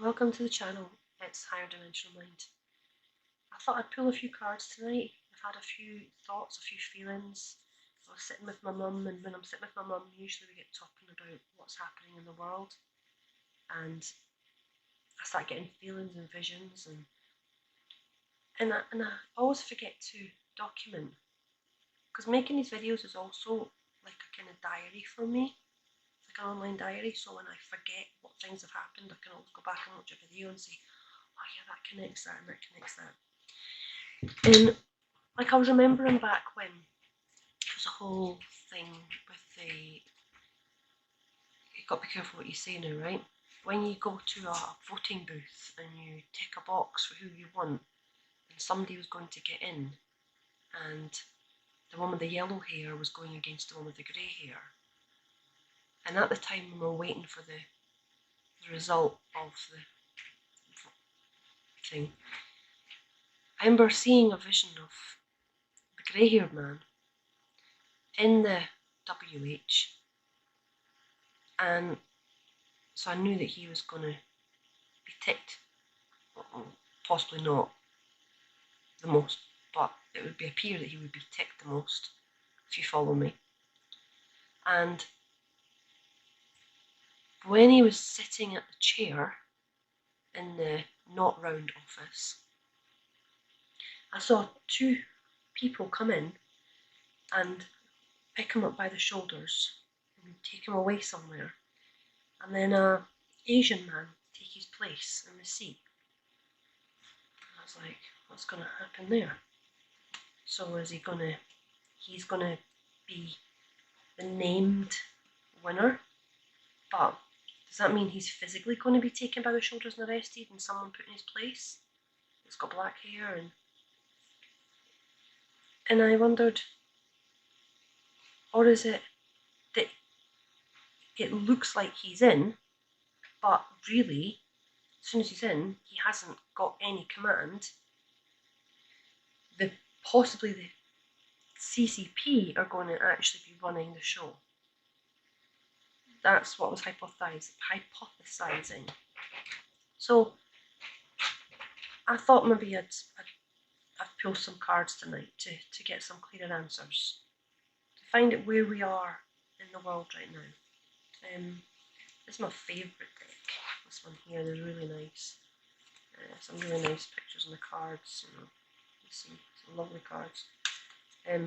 Welcome to the channel. It's Higher Dimensional Mind. I thought I'd pull a few cards tonight. I've had a few thoughts, a few feelings. I was sitting with my mum, and when I'm sitting with my mum, usually we get talking about what's happening in the world, and I start getting feelings and visions, and I always forget to document, because making these videos is also like a kind of diary for me, like an online diary. So when I forget what things have happened, I can always go back and watch a video and say, oh yeah, that connects that and that connects that. And like I was remembering back when there was a whole thing with you've got to be careful what you say now, right? When you go to a voting booth and you tick a box for who you want, and somebody was going to get in, and the one with the yellow hair was going against the one with the grey hair. And at the time when we were waiting for the result of the thing, I remember seeing a vision of the grey-haired man in the WH, and so I knew that he was going to be ticked. Possibly not the most, but it would appear that he would be ticked the most, if you follow me. And when he was sitting at the chair in the not round office, I saw two people come in and pick him up by the shoulders and take him away somewhere, and then an Asian man take his place in the seat. I was like, what's going to happen there? So is he's gonna be the named winner, but does that mean he's physically going to be taken by the shoulders and arrested and someone put in his place that's got black hair? And I wondered, or is it that it looks like he's in, but really, as soon as he's in, he hasn't got any command. Possibly the CCP are going to actually be running the show. That's what I was hypothesizing. So I thought maybe I'd pull some cards tonight to get some clearer answers, to find out where we are in the world right now. This is my favourite deck. This one here is really nice. Some really nice pictures on the cards. You see some lovely cards. I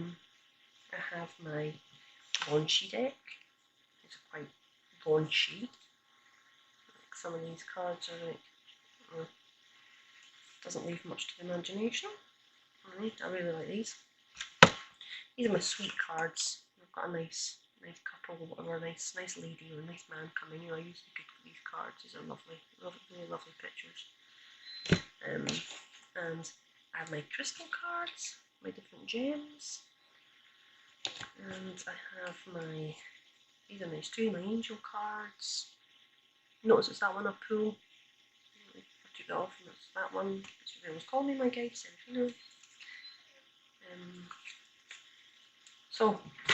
have my launchy deck. It's quite launchy. Like some of these cards are like, doesn't leave much to the imagination. Right, I really like these. These are my sweet cards. I've got a nice couple, or a nice lady or a nice man coming. I usually get these cards. These are lovely, really lovely pictures. And I have my crystal cards, my different gems, and I have these are nice too, my angel cards. Notice it's that one I pull. I took that off, and it's that one. They always call me my guide self, So I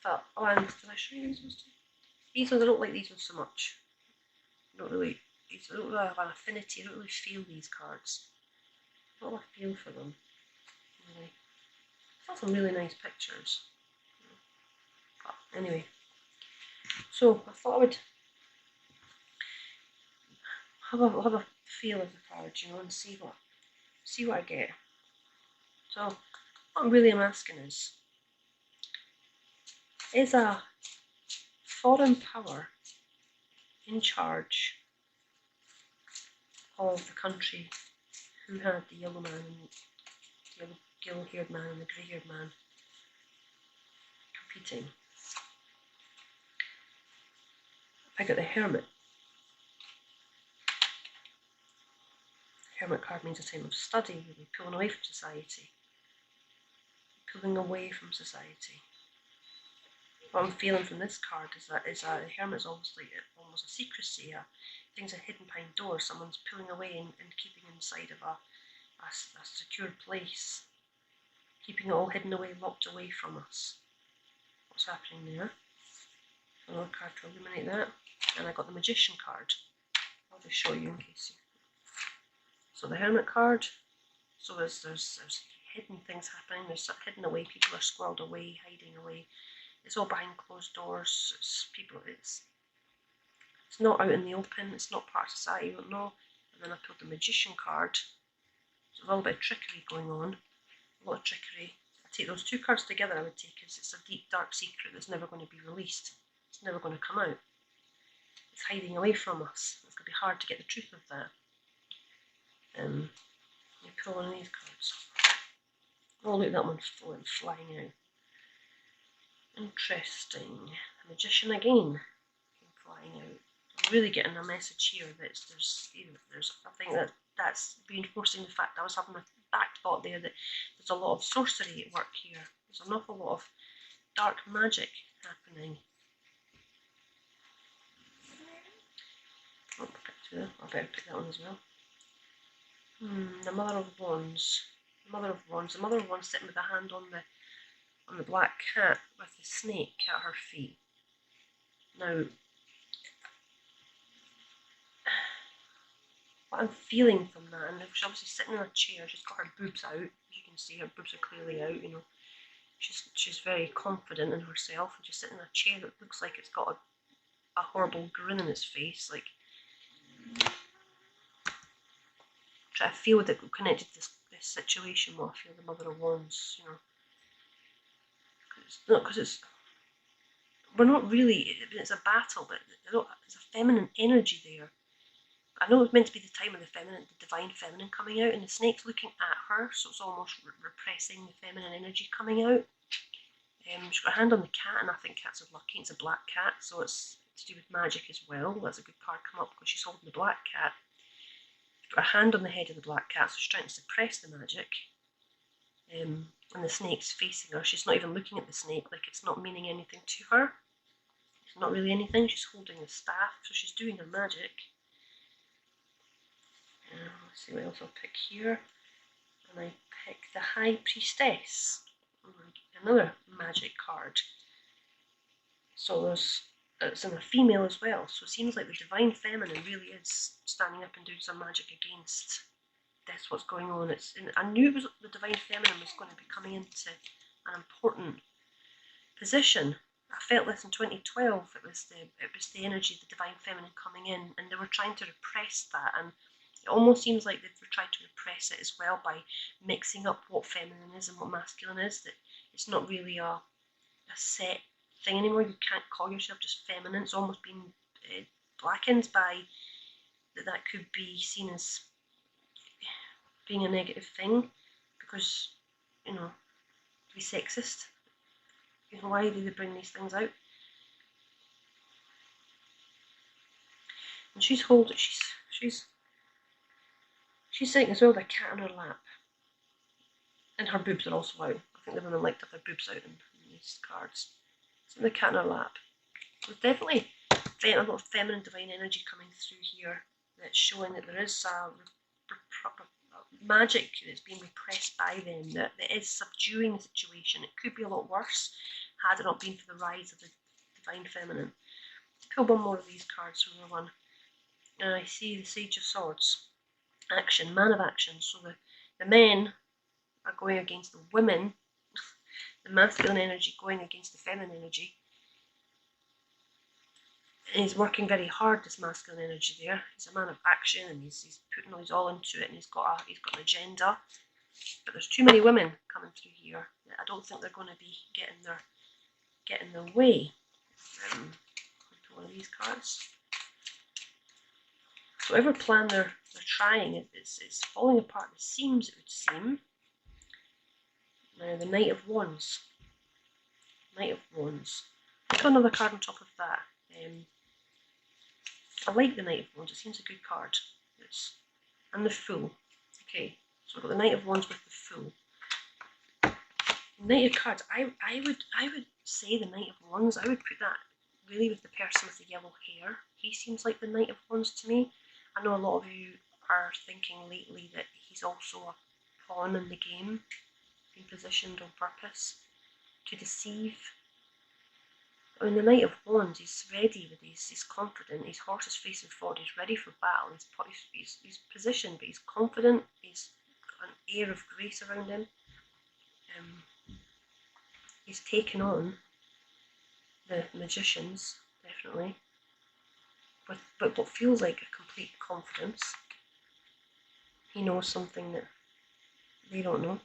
thought, oh, and did I show you these ones too? These ones, I don't like these ones so much. I don't really have an affinity. I don't really feel these cards. I don't have a feel for them. Really. I saw some really nice pictures. But anyway, so I thought I would have a feel of the cards, and see what I get. So what I really am asking is a foreign power in charge of the country who had the yellow man and the yellow-haired man and the grey-haired man competing. I got the Hermit. The Hermit card means a time of study, really pulling away from society. Pulling away from society. What I'm feeling from this card is that the Hermit's almost a secrecy. Things are hidden behind doors. Someone's pulling away and keeping inside of a secure place, keeping it all hidden away, locked away from us. What's happening there? Another card to illuminate that. And I got the Magician card. just show you in case you. So the Hermit card. So there's hidden things happening. There's hidden away. People are squirreled away, hiding away. It's all behind closed doors. It's people. It's not out in the open. It's not part of society. You don't know. And then I pulled the Magician card. So there's a little bit of trickery going on. A lot of trickery. I take those two cards together. I would take as it's a deep dark secret that's never going to be released. It's never going to come out. It's hiding away from us. It's going to be hard to get the truth of that. You pull one of these cards. Oh look, that one's flying out. Interesting. Magician again. Flying out. I'm really getting a message here that there's I think that's reinforcing the fact I was having a back thought there that there's a lot of sorcery at work here. There's an awful lot of dark magic happening. Oh, I better pick that one as well. The Mother of Wands. The Mother of Wands. The Mother of Wands sitting with a hand on the black cat with the snake at her feet. Now, what I'm feeling from that, and she's obviously sitting in a chair, she's got her boobs out, as you can see, her boobs are clearly out, you know. She's very confident in herself, and she's sitting in a chair that looks like it's got a horrible grin in its face, like, I feel that connected to this situation, what I feel the Mother of Wands, you know. We're not really, it's a battle, but there's a feminine energy there. I know it's meant to be the time of the divine feminine coming out, and the snake's looking at her, so it's almost repressing the feminine energy coming out. She's got a hand on the cat, and I think cats are lucky. It's a black cat, so it's to do with magic as well. That's a good card come up because she's holding the black cat. She's got a hand on the head of the black cat, so she's trying to suppress the magic. And the snake's facing her. She's not even looking at the snake, like it's not meaning anything to her. It's not really anything. She's holding the staff, so she's doing her magic. Let's see what else I'll pick here. And I pick the High Priestess. Another magic card. So it's in a female as well. So it seems like the divine feminine really is standing up and doing some magic against this, what's going on. I knew it was the divine feminine was going to be coming into an important position. I felt this in 2012. It was the energy of the divine feminine coming in, and they were trying to repress that, and it almost seems like they've tried to repress it as well by mixing up what feminine is and what masculine is, that it's not really a set thing anymore. You can't call yourself just feminine. It's almost been blackened by that could be seen as being a negative thing because, you know, to be sexist. You know, why do they bring these things out? And she's sitting as well with a cat on her lap. And her boobs are also out. I think the women like to have their boobs out in these cards. So the cat on her lap. There's definitely a lot of feminine divine energy coming through here that's showing that there is a magic that's being repressed by them, that is subduing the situation. It could be a lot worse had it not been for the rise of the divine feminine. Pull one more of these cards from the one. And I see the Sage of Swords. Action, man of action. So the men are going against the women, the masculine energy going against the feminine energy. And he's working very hard, this masculine energy there. He's a man of action, and he's putting all into it, and he's got an agenda. But there's too many women coming through here. I don't think they're going to be getting their way. One of these cards. So whatever plan they're trying, it's falling apart at the seams, it would seem. Now the Knight of Wands. Knight of Wands. I've got another card on top of that. I like the Knight of Wands. It seems a good card. And the Fool. Okay, so I've got the Knight of Wands with the Fool. Knight of Cards. I would say the Knight of Wands. I would put that really with the person with the yellow hair. He seems like the Knight of Wands to me. I know a lot of you are thinking lately that he's also a pawn in the game, being positioned on purpose to deceive. On the Knight of Wands, he's ready with he's confident, his horse is facing forward, he's ready for battle, he's positioned, but he's confident, he's got an air of grace around him. He's taken on the magicians, definitely, but what feels like a complete confidence. He knows something that they don't know.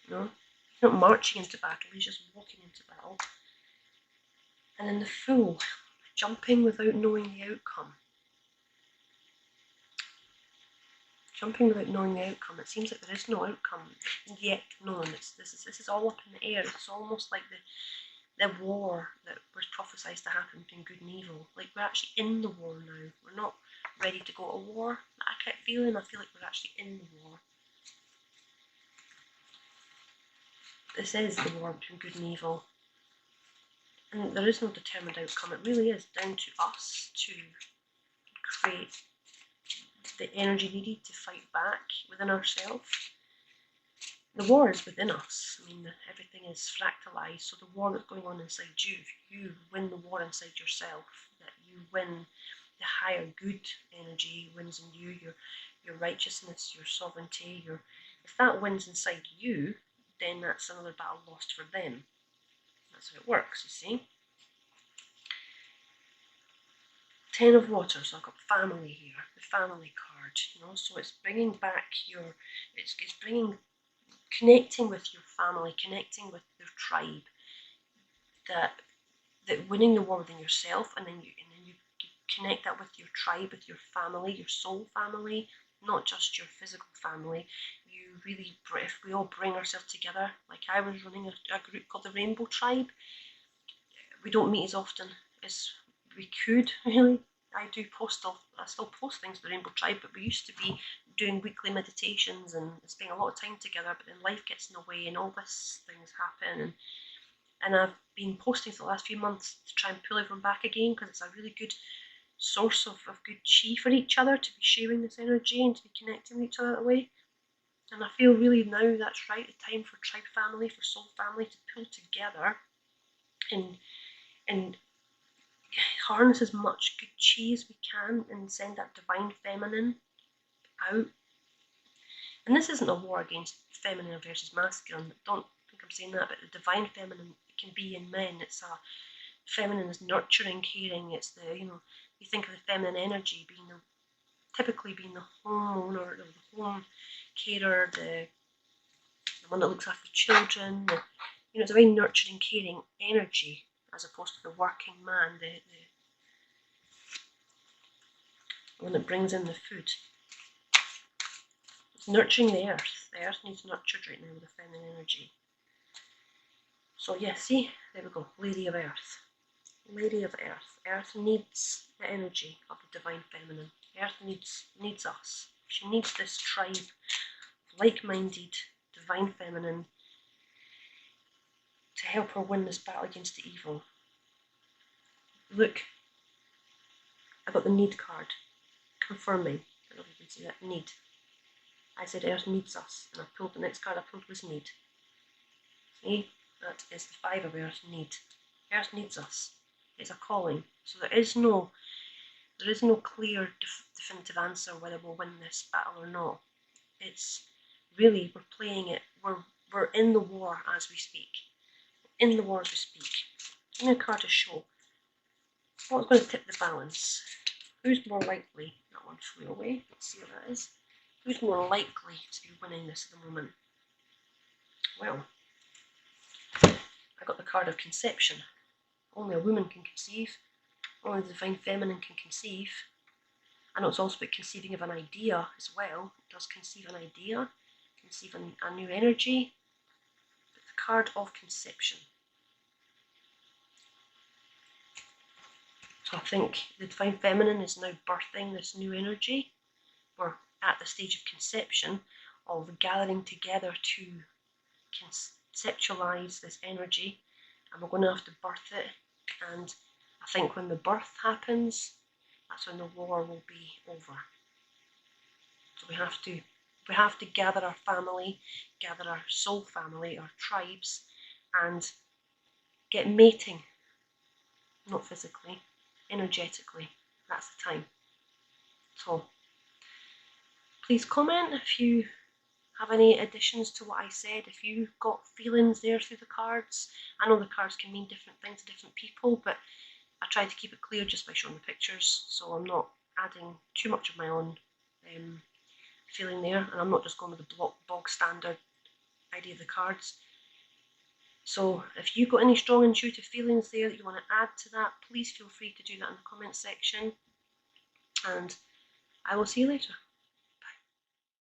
No, he's not marching into battle, he's just walking into battle. And then the Fool, jumping without knowing the outcome. Jumping without knowing the outcome. It seems like there is no outcome yet known. This is all up in the air. It's almost like the war that was prophesied to happen between good and evil. Like we're actually in the war now. We're not ready to go to war. I feel like we're actually in the war. This is the war between good and evil. And there is no determined outcome. It really is down to us to create the energy needed to fight back within ourselves. The war is within us. I mean, everything is fractalized. So the war that's going on inside you, if you win the war inside yourself, that you win the higher good energy wins in you, your righteousness, your sovereignty, if that wins inside you, then that's another battle lost for them. That's how it works, you see. Ten of Waters, so I've got family here, the family card, so it's bringing back it's bringing, connecting with your family, connecting with your tribe, that winning the war within yourself, and then you connect that with your tribe, with your family, your soul family, not just your physical family. You really, if we all bring ourselves together, like I was running a group called the Rainbow Tribe. We don't meet as often as we could, really. I still post things to the Rainbow Tribe, but we used to be doing weekly meditations and spending a lot of time together, but then life gets in the way and all these things happen, and I've been posting for the last few months to try and pull everyone back again, because it's a really good source of good chi for each other, to be sharing this energy and to be connecting with each other that way. And I feel really now that's right, the time for tribe family, for soul family, to pull together and harness as much good chi as we can and send that divine feminine out. And this isn't a war against feminine versus masculine. Don't think I'm saying that, but the divine feminine can be in men. It's a feminine is nurturing, caring. It's you think of the feminine energy typically being the homeowner, the home carer, the one that looks after children. It's a very nurturing, caring energy, as opposed to the working man, the one that brings in the food. It's nurturing the earth. The earth needs nurtured right now with the feminine energy. So yeah, see, there we go, Lady of Earth. Lady of Earth. Earth needs the energy of the divine feminine. Earth needs us. She needs this tribe of like-minded divine feminine to help her win this battle against the evil. Look, I got the need card, confirming. I don't know if you can see that, need. I said Earth needs us, and I pulled the next card I pulled was need. See, that is the Five of Earth, need. Earth needs us. It's a calling. So there is no clear definitive answer whether we'll win this battle or not. It's really, we're playing it. We're in the war as we speak. In the war as we speak. Give me a card to show. What's going to tip the balance? Who's more likely? That one flew away. Let's see what that is. Who's more likely to be winning this at the moment? Well, I got the card of conception. Only a woman can conceive. Only the divine feminine can conceive. I know it's also about conceiving of an idea as well. It does conceive an idea, conceive a new energy. But the card of conception. So I think the divine feminine is now birthing this new energy. We're at the stage of conception, of gathering together to conceptualize this energy, and we're going to have to birth it. And I think when the birth happens, that's when the war will be over. So we have to gather our family, gather our soul family, our tribes, and get mating not physically, energetically. That's the time. So please comment if you have any additions to what I said, if you got feelings there through the cards. I know the cards can mean different things to different people, but I tried to keep it clear just by showing the pictures, so I'm not adding too much of my own feeling there, and I'm not just going with the bog standard idea of the cards. So if you've got any strong intuitive feelings there that you want to add to that, please feel free to do that in the comment section, and I will see you later.